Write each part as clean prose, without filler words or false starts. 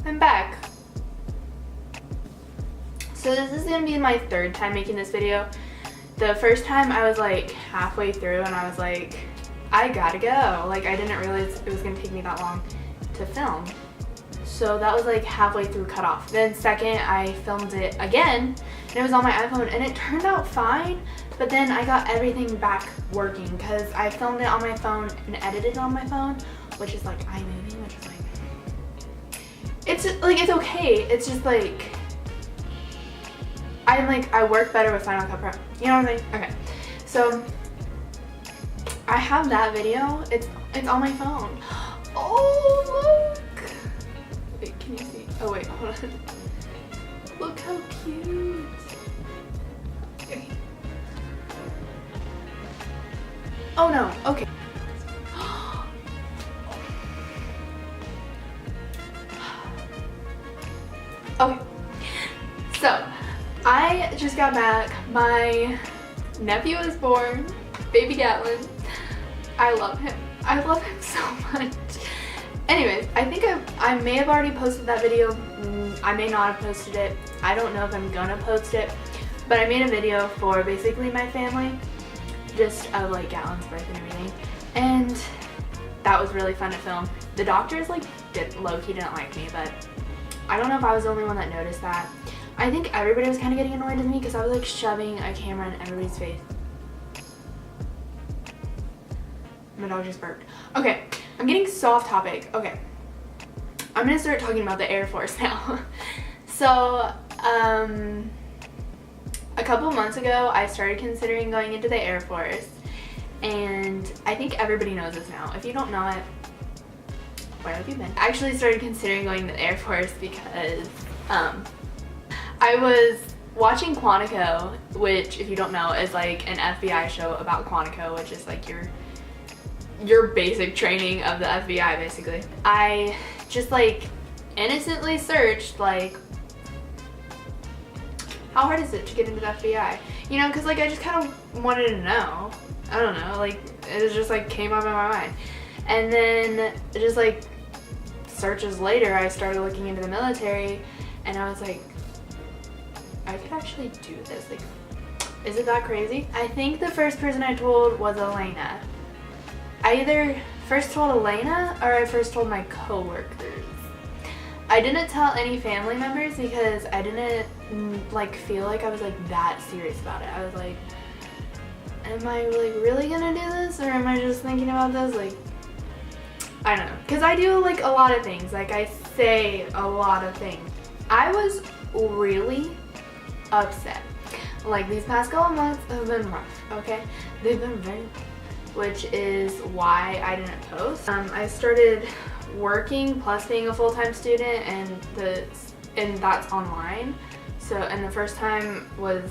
I'm back. So this is gonna be my third time making this video. The first time I was like halfway through and I was like, I gotta go. Like I didn't realize it was gonna take me that long to film. So that was like halfway through cut off. Then second, I filmed it again and it was on my iPhone and it turned out fine, but then I got everything back working because I filmed it on my phone and edited on my phone, which is like iMovie, which is like, it's okay. It's just like, I work better with Final Cut Pro. You know what I mean? Okay. So I have that video. It's on my phone. Oh look! Wait, can you see? Oh wait, hold on. Look how cute. Okay. Oh no. Okay. Okay. So I just got back. My nephew was born, baby Gatlin. I love him. I love him so much. Anyways, I think I may have already posted that video. I may not have posted it. I don't know if I'm gonna post it. But I made a video for basically my family, just of like Gatlin's birth and everything. And that was really fun to film. The doctors like low-key didn't like me, but I don't know if I was the only one that noticed that. I think everybody was kind of getting annoyed with me because I was like shoving a camera in everybody's face. My dog just burped. Okay, I'm getting so off topic. Okay, I'm gonna start talking about the Air Force now. So, a couple months ago, I started considering going into the Air Force, and I think everybody knows this now. If you don't know it, where have you been? I actually started considering going to the Air Force because I was watching Quantico, which if you don't know is like an FBI show about Quantico, which is like your basic training of the FBI basically. I just like innocently searched like, how hard is it to get into the FBI? You know, because like I just kind of wanted to know. I don't know, like it was just like came up in my mind. And then just like searches later, I started looking into the military and I was like, I could actually do this. Like, is it that crazy? I think the first person I told was Elena. I either first told Elena or I first told my coworkers. I didn't tell any family members because I didn't like feel like I was like that serious about it. I was like, am I like really gonna do this or am I just thinking about this? Like, I don't know. Because I do like a lot of things. Like I say a lot of things. I was really upset. Like these past couple months have been rough, okay? They've been very rough, which is why I didn't post. I started working plus being a full-time student and that's online. So, and the first time was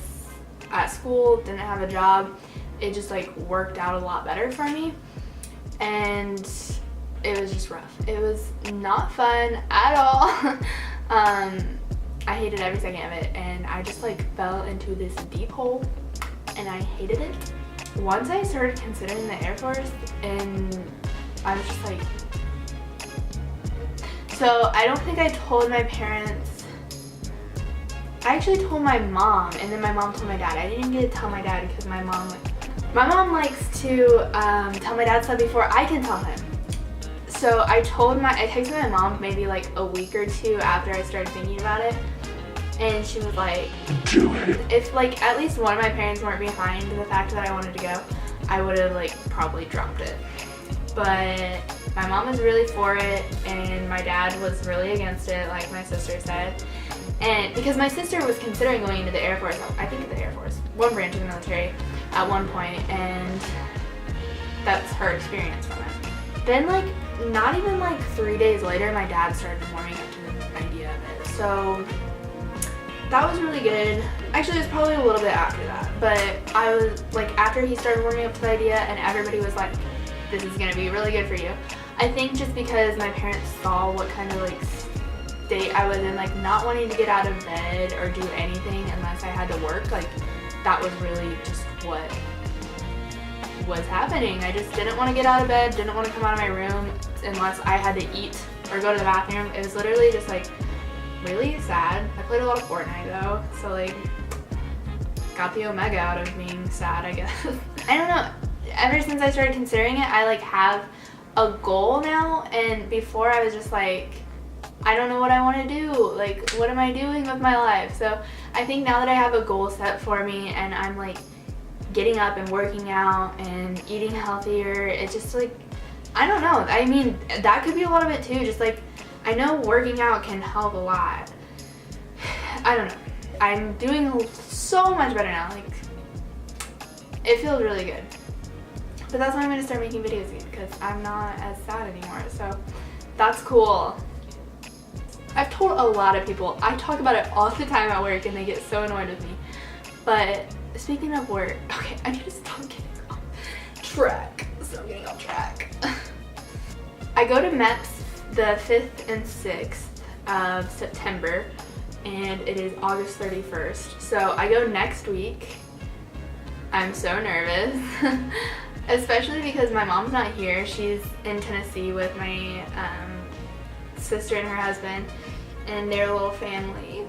at school, didn't have a job. It just like worked out a lot better for me. And it was just rough. It was not fun at all. I hated every second of it and I just like fell into this deep hole and I hated it. Once I started considering the Air Force and I was just like, so I don't think I told my parents. I actually told my mom and then my mom told my dad. I didn't get to tell my dad because my mom likes to tell my dad stuff before I can tell him. So I texted my mom maybe like a week or two after I started thinking about it, and she was like, do it. If like at least one of my parents weren't behind the fact that I wanted to go, I would have like probably dropped it. But my mom was really for it and my dad was really against it, like my sister said. And because my sister was considering going into the Air Force, I think the Air Force, one branch of the military at one point, and that's her experience from it. Then like not even like 3 days later, my dad started warming up to the idea of it. So that was really good. Actually, it was probably a little bit after that, but I was like, after he started warming up to the idea and everybody was like, this is gonna be really good for you. I think just because my parents saw what kind of like state I was in, like not wanting to get out of bed or do anything unless I had to work, like that was really just what was happening. I just didn't want to get out of bed, didn't want to come out of my room unless I had to eat or go to the bathroom. It was literally just like really sad. I played a lot of Fortnite though, so like got the omega out of being sad, I guess. I don't know. Ever since I started considering it, I like have a goal now, and before I was just like, I don't know what I want to do. Like, what am I doing with my life? So I think now that I have a goal set for me and I'm like getting up and working out and eating healthier, it's just like, I don't know. I mean, that could be a lot of it too. Just like, I know working out can help a lot. I don't know. I'm doing so much better now. Like, it feels really good. But that's why I'm going to start making videos again, because I'm not as sad anymore. So that's cool. I've told a lot of people, I talk about it all the time at work and they get so annoyed with me. But speaking of work, okay, I need to stop getting off track. Stop getting off track. I go to MEPS the 5th and 6th of September, and it is August 31st. So I go next week. I'm so nervous, especially because my mom's not here. She's in Tennessee with my sister and her husband and their little family.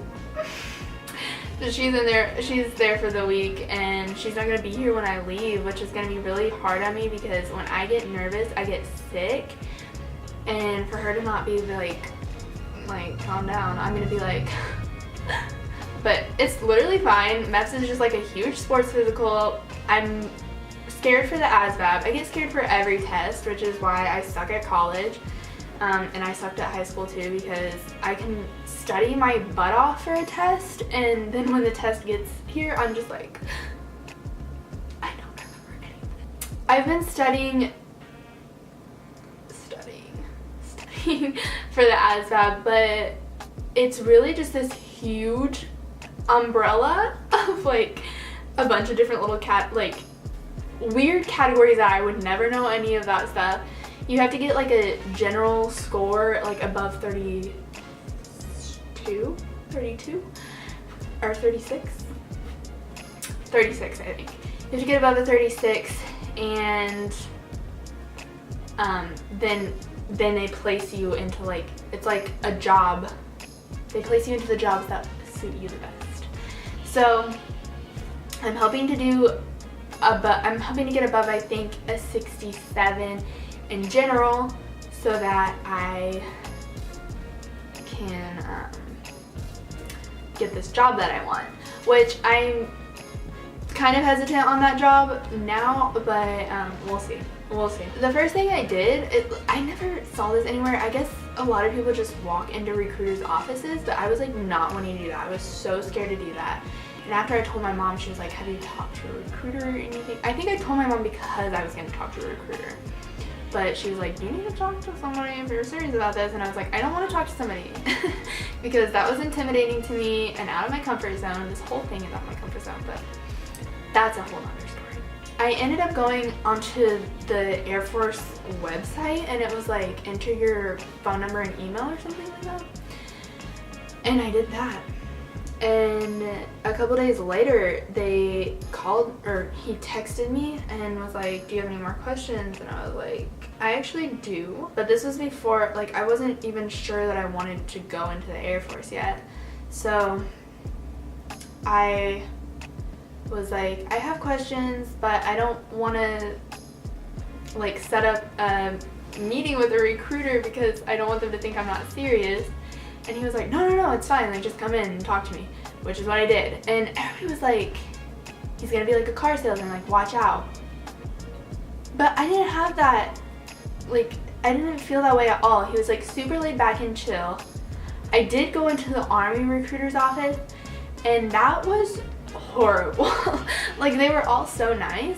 So she's there for the week, and she's not gonna be here when I leave, which is gonna be really hard on me because when I get nervous, I get sick. And for her to not be like calm down, I'm gonna be like, but it's literally fine. MEPS is just like a huge sports physical. I'm scared for the ASVAB. I get scared for every test, which is why I suck at college. And I sucked at high school too, because I can study my butt off for a test, and then when the test gets here, I'm just like, I don't remember anything. I've been studying for the ASVAB, but it's really just this huge umbrella of like a bunch of different little weird categories that I would never know any of that stuff. You have to get like a general score like above 32 or 36, I think. You have to get above a 36, and then they place you into like, it's like a job. They place you into the jobs that suit you the best. So I'm hoping to get above, I think, a 67 in general, so that I can get this job that I want, which I'm kind of hesitant on that job now, but we'll see. The first thing I did, I never saw this anywhere. I guess a lot of people just walk into recruiters' offices, but I was like not wanting to do that. I was so scared to do that. And after I told my mom, she was like, have you talked to a recruiter or anything? I think I told my mom because I was going to talk to a recruiter. But she was like, you need to talk to somebody if you're serious about this. And I was like, I don't want to talk to somebody because that was intimidating to me and out of my comfort zone. This whole thing is out of my comfort zone, but that's a whole other story. I ended up going onto the Air Force website, and it was like, enter your phone number and email or something like that. And I did that. And a couple days later, they called, or he texted me and was like, do you have any more questions? And I was like, I actually do. But this was before, like, I wasn't even sure that I wanted to go into the Air Force yet. So I was like, I have questions, but I don't want to like set up a meeting with a recruiter because I don't want them to think I'm not serious. And he was like, no, it's fine, like just come in and talk to me, which is what I did. And everybody was like, he's gonna be like a car salesman, like watch out. But I didn't have that, like I didn't feel that way at all. He was like super laid back and chill. I did go into the Army recruiter's office, and that was horrible. Like they were all so nice,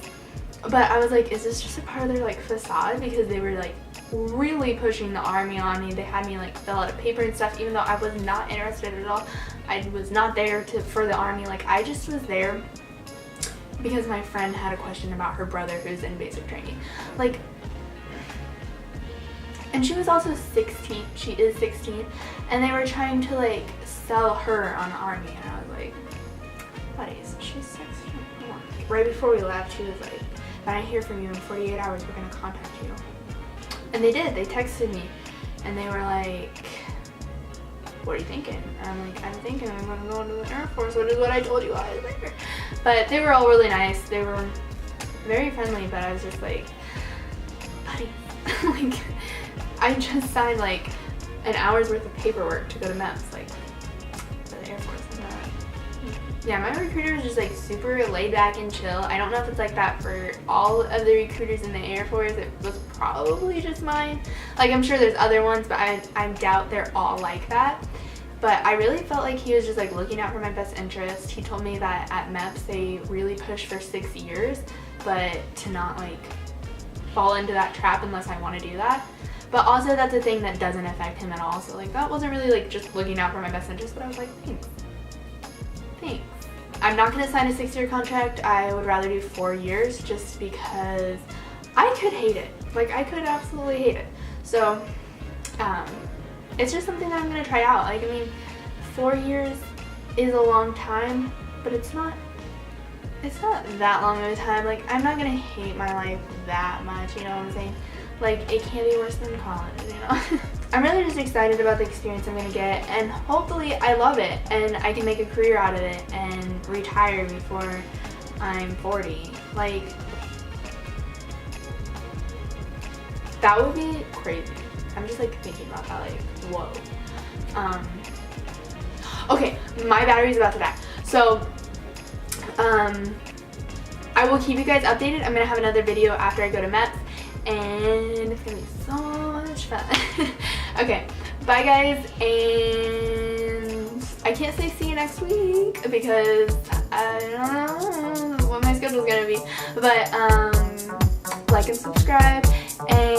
but I was like, is this just a part of their like facade? Because they were like really pushing the Army on me. They had me like fill out a paper and stuff, even though I was not interested at all. I was not there for the Army. Like I just was there because my friend had a question about her brother who's in basic training. Like, and she was also 16. She is 16, and they were trying to like sell her on the Army, and I was like, buddies, she's 16. Come on. Right before we left, she was like, if I don't hear from you in 48 hours, we're gonna contact you. And they did. They texted me, and they were like, what are you thinking? And I'm like, I'm thinking I'm gonna go into the Air Force, which is what I told you guys later. But they were all really nice. They were very friendly, but I was just like, buddy, like, I just signed like an hour's worth of paperwork to go to MEPS, like, for the Air Force. Yeah, my recruiter was just like super laid back and chill. I don't know if it's like that for all of the recruiters in the Air Force. It was probably just mine. Like, I'm sure there's other ones, but I doubt they're all like that. But I really felt like he was just like looking out for my best interest. He told me that at MEPS they really push for 6 years, but to not like fall into that trap unless I want to do that. But also that's a thing that doesn't affect him at all. So like that wasn't really like just looking out for my best interest, but I was like, thanks. Thanks. I'm not going to sign a 6-year contract. I would rather do 4 years just because I could hate it. Like, I could absolutely hate it. So, it's just something that I'm going to try out. Like, I mean, 4 years is a long time, but it's not that long of a time. Like, I'm not going to hate my life that much, you know what I'm saying? Like, it can't be worse than college, you know? I'm really just excited about the experience I'm going to get, and hopefully I love it and I can make a career out of it and retire before I'm 40. Like, that would be crazy. I'm just like thinking about that, like, whoa. Okay, my battery's about to die. So, I will keep you guys updated. I'm going to have another video after I go to MEPS. And it's gonna be so much fun. Okay, bye guys, and I can't say see you next week because I don't know what my schedule's gonna be, but like and subscribe, and